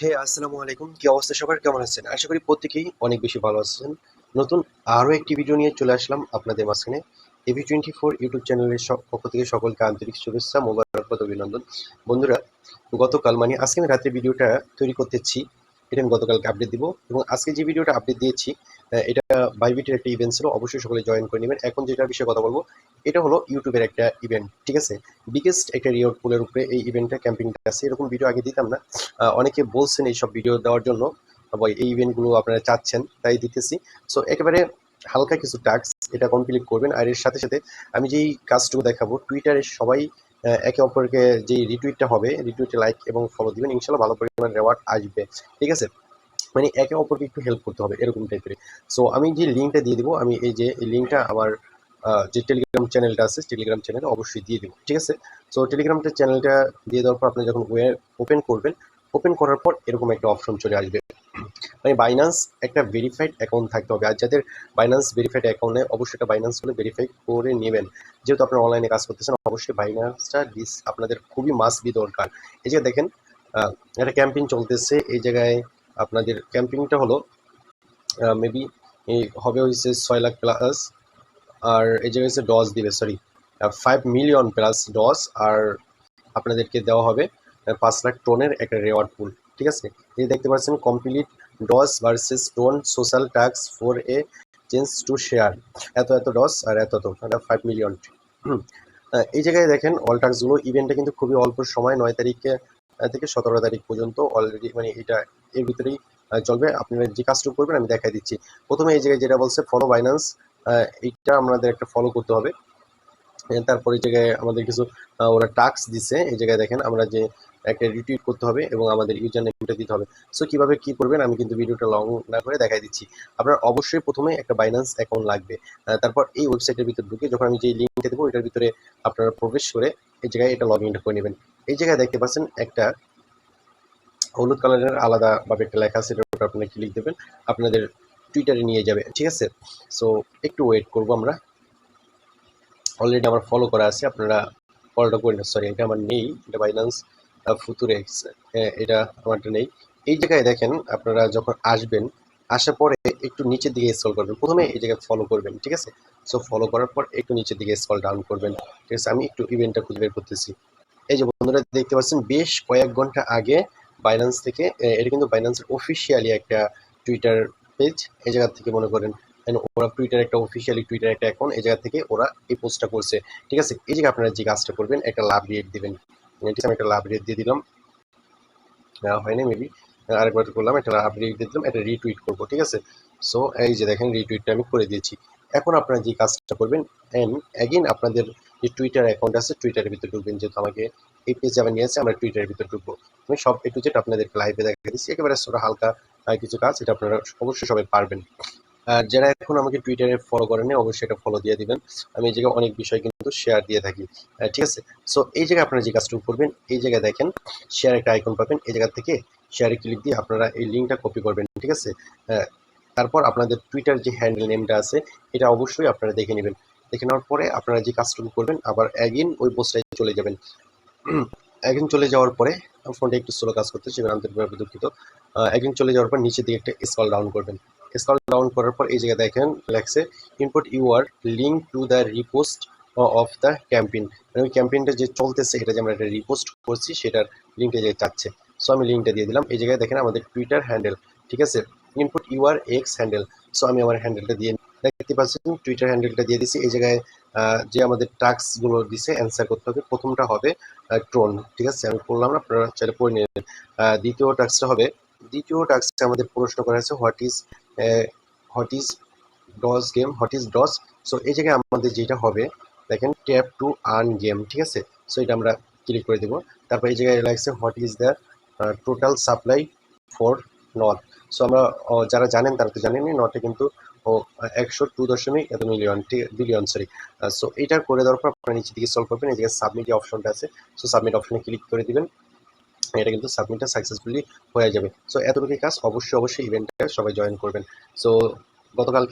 হে আসসালামু আলাইকুম, কি অবস্থা সবার, কেমন আছেন? আশা করি প্রত্যেকেই অনেক বেশি ভালো আছেন। নতুন আরো একটি ভিডিও নিয়ে চলে আসলাম আপনাদের মাঝখানে। এবি24 ইউটিউব চ্যানেলের পক্ষ থেকে সকলকে আন্তরিক শুভেচ্ছা, মোবারকবাদ, অভিনন্দন। বন্ধুরা, গতকাল মানে আজকে আমি রাত্রে ভিডিওটা তৈরি করতেছি, এটা আমি গতকালকে আপডেট দিব। এবং আজকে যে ভিডিওটা আপডেট দিয়েছি, এটা বাইবিটের একটা ইভেন্ট ছিল, অবশ্যই সকলে জয়েন করে নেবেন। এখন যেটার বিষয়ে কথা বলবো, এটা হলো ইউটিউবের একটা ইভেন্ট, ঠিক আছে? বিগেস্ট একটা রিওয়ার্ড পুলের উপরে এই ইভেন্টটা ক্যাম্পিংটা আছে। এরকম ভিডিও আগে দিতাম না, অনেকে বলছেন এইসব ভিডিও দেওয়ার জন্য, বা এই ইভেন্টগুলো আপনারা চাচ্ছেন, তাই দিতেছি। সো একেবারে হালকা কিছু টাস্ক, এটা কমপ্লিট করবেন। আর এর সাথে সাথে আমি যেই কাজটুকু দেখাবো, টুইটারে সবাই একে অপরকে যেই রিটুইটটা হবে, রিটুইটে লাইক এবং ফলো দিবেন, ইনশাল্লাহ ভালো পরিমাণ রেওয়ার্ড আসবে, ঠিক আছে? মানে একে অপরকে একটু হেল্প করতে হবে, এরকম টাইপের। সো আমি যে লিঙ্কটা দিয়ে দিব, আমি এই যে এই লিঙ্কটা আমার যে টেলিগ্রাম চ্যানেলটা আছে, টেলিগ্রাম চ্যানেলে অবশ্যই দিয়ে দিব, ঠিক আছে? সো টেলিগ্রামটা চ্যানেলটা দিয়ে দেওয়ার পর আপনি যখন ওপেন করবেন, ওপেন করার পর এরকম একটা অপশন চলে আসবে। মানে বাইন্যান্স একটা ভেরিফাইড অ্যাকাউন্ট থাকতে হবে। আর যাদের বাইন্যান্স ভেরিফাইড অ্যাকাউন্ট নেই, অবশ্যই এটা বাইন্যান্স হলে ভেরিফাই করে নেবেন। যেহেতু আপনারা অনলাইনে কাজ করতেছেন, অবশ্যই বাইন্যান্সটা আপনাদের খুবই মাস্ট বি দরকার। এই যে দেখেন, একটা ক্যাম্পিং চলতেছে এই জায়গায়। আপনাদের ক্যাম্পিংটা হলো মেবি হবে হচ্ছে 6 লাখ প্লাস। আর এই জায়গায় হচ্ছে ডজ দিবে, সরি, 5 মিলিয়ন প্লাস ডজ। আর আপনাদেরকে দেওয়া হবে 5 লাখ টোনের একটা রেওয়ার্ড পুল, ঠিক আছে? এই দেখতে পাচ্ছেন, complete dos versus tone social task for a change to share. এত এত ডস আর এত এত, মানে 5 মিলিয়ন। এই জায়গায় দেখেন অল টাস্কগুলো, ইভেন্টটা কিন্তু খুবই অল্প সময়, 9 তারিখে থেকে 17 তারিখ পর্যন্ত অলরেডি, মানে এটা এর ভিতরেই চলবে। আপনারা যে কাজটুকু করবেন আমি দেখাই দিচ্ছি। প্রথমে এই জায়গায় যেটা বলছে ফলো বাইন্যান্স, এইটা আমাদের একটা ফলো করতে হবে। তারপরে এই জায়গায় আমাদের কিছু ওরা টাস্ক দিছে, এই জায়গায় দেখেন আমরা যে একটা রিটুইট করতে হবে এবং আমাদের ইউজার নেমটা দিতে হবে। সো কিভাবে কি করবেন আমি কিন্তু ভিডিওটা লং না করে দেখাই দিচ্ছি। আপনার অবশ্যই প্রথমে একটা বাইন্যান্স অ্যাকাউন্ট লাগবে। তারপর এই ওয়েবসাইটের ভিতরে ঢুকে যখন আমি যে লিঙ্কটা দেবো, এটার ভিতরে আপনারা প্রবেশ করে এই জায়গায় এটা লগ ইন করে নেবেন। এই জায়গায় দেখতে পাচ্ছেন একটা হলুদ কালারের আলাদাভাবে একটা লেখা আছে, এটার উপর আপনারা ক্লিক দেবেন, আপনাদের টুইটারে নিয়ে যাবে, ঠিক আছে? সো একটু ওয়েট করবো আমরা। অলরেডি আমার ফলো করা আছে, আপনারা ফলোটা করে নেন। সরি, এটা আমার নেই, এটা বাইন্যান্স ফুতুরে এক্স, এটা আমারটা নেই। এই জায়গায় দেখেন, আপনারা যখন আসবেন, আসার পরে একটু নিচের দিকে স্ক্রল করবেন। প্রথমে এই জায়গায় ফলো করবেন, ঠিক আছে? সো ফলো করার পর একটু নিচের দিকে স্ক্রল ডাউন করবেন, ঠিক আছে? আমি একটু ইভেন্টটা খুঁজে বের করতেছি। এই যে বন্ধুরা দেখতে পাচ্ছেন, বেশ কয়েক ঘন্টা আগে বাইন্যান্স থেকে, এটা কিন্তু বাইন্যান্সের অফিসিয়ালি একটা টুইটার পেজ, এই জায়গা থেকে মনে করেন ওরা টুইটার একটা অফিসিয়ালি টুইটার একটা অ্যাকাউন্ট, এই জায়গা থেকে ওরা এই পোস্টটা করছে, ঠিক আছে? এই জায়গায় আপনারা যে কাজটা করবেন, একটা লাভ রেট দিবেন, ঠিক আছে? আমি একটা লাভ রেট দিয়ে দিলাম, হয়নি মেবি, আরেকবার করলাম, একটা লাভ রেট দিয়ে দিলাম, একটা রিটুইট করবো, ঠিক আছে? সো এই যে দেখেন, রিটুইটটা আমি করে দিয়েছি। এখন আপনারা যে কাজটা করবেন, অ্যান্ড অ্যাগেন আপনাদের যে টুইটার অ্যাকাউন্ট আছে, টুইটারের ভিতরে ঢুকবেন। যেহেতু আমাকে এই পেজে আবার নিয়ে আসছে, আমরা টুইটারের ভিতরে ঢুকবো। আমি সব একটু যেটা আপনাদেরকে লাইভে দেখা দিচ্ছি, একেবারে ছোট হালকা কিছু কাজ, এটা আপনারা অবশ্যই সবাই পারবেন। আর যারা এখন আমাকে টুইটারে ফলো করেনি, অবশ্যই এটা ফলো দিয়ে দিবেন। আমি এই জায়গায় অনেক বিষয় কিন্তু শেয়ার দিয়ে থাকি, ঠিক আছে? সো এই জায়গায় আপনারা যে কাজটুকু করবেন, এই জায়গায় দেখেন শেয়ার একটা আইকন পাবেন, এই জায়গা থেকে শেয়ারে ক্লিক দিয়ে আপনারা এই লিঙ্কটা কপি করবেন, ঠিক আছে? তারপর আপনাদের টুইটার যে হ্যান্ডেল নেমটা আছে, এটা অবশ্যই আপনারা দেখে নেবেন। দেখে নেওয়ার পরে আপনারা যে কাজটুকু করবেন, আবার অ্যাগেন ওই পোস্টটায় চলে যাবেন। অ্যাগেন চলে যাওয়ার পরে, ফোনটা একটু স্লো কাজ করতে, সেখানে আন্তরিকভাবে দুঃখিত। অ্যাগেন চলে যাওয়ার পর নিচের দিকে একটা স্ক্রল ডাউন করবেন। স্ক্রল ডাউন করার পর এই জায়গায় দেখেন লেখছে input your link to the repost of the campaign. মানে ওই ক্যাম্পেইনটা যে চলতেছে, এটা যে আমরা একটা রিপোস্ট করছি, সেটার লিঙ্কটা যে চাচ্ছে। সো আমি লিঙ্কটা দিয়ে দিলাম। এই জায়গায় দেখেন আমাদের টুইটার হ্যান্ডেল, ঠিক আছে? Input your x handle. So আমি আমার হ্যান্ডেলটা দিয়ে দেখতে পাচ্ছেন, টুইটার হ্যান্ডেলটা দিয়ে দিছি। এই জায়গায় যে আমাদের টাস্কগুলো দিছে অ্যান্সার করতে হবে। প্রথমটা হবে ট্রোন, ঠিক আছে? আমি পড়লাম না, আপনারা চাইলে পড়ে নেবেন। দ্বিতীয় টাস্কটা আমাদের প্রশ্ন করা হয়েছে, what is dos game, what is dos. So এই জায়গায় আমাদের যেটা হবে, দেখেন ট্যাপ টু আর্ন গেম, ঠিক আছে? সো এটা আমরা ক্লিক করে দেবো। তারপর এই জায়গায় লাগছে what is the total supply for north. So আমরা যারা জানেন তারা তো জানেনই, নর্থে কিন্তু 102 এত মিলিয়ন, বিলিয়ন, সরি। সো এটা করে দেওয়ার পর আপনারা নিচে দিকে স্ক্রল করবেন, এই জায়গায় সাবমিট যে অপশনটা আছে, সো সাবমিট অপশনে ক্লিক করে দিবেন। এটা কিন্তু সাবমিটটা সাকসেসফুলি হয়ে যাবে। সো এতটুকুই কাজ, অবশ্যই ইভেন্টে সবাই জয়েন করবেন। সো গতকালকে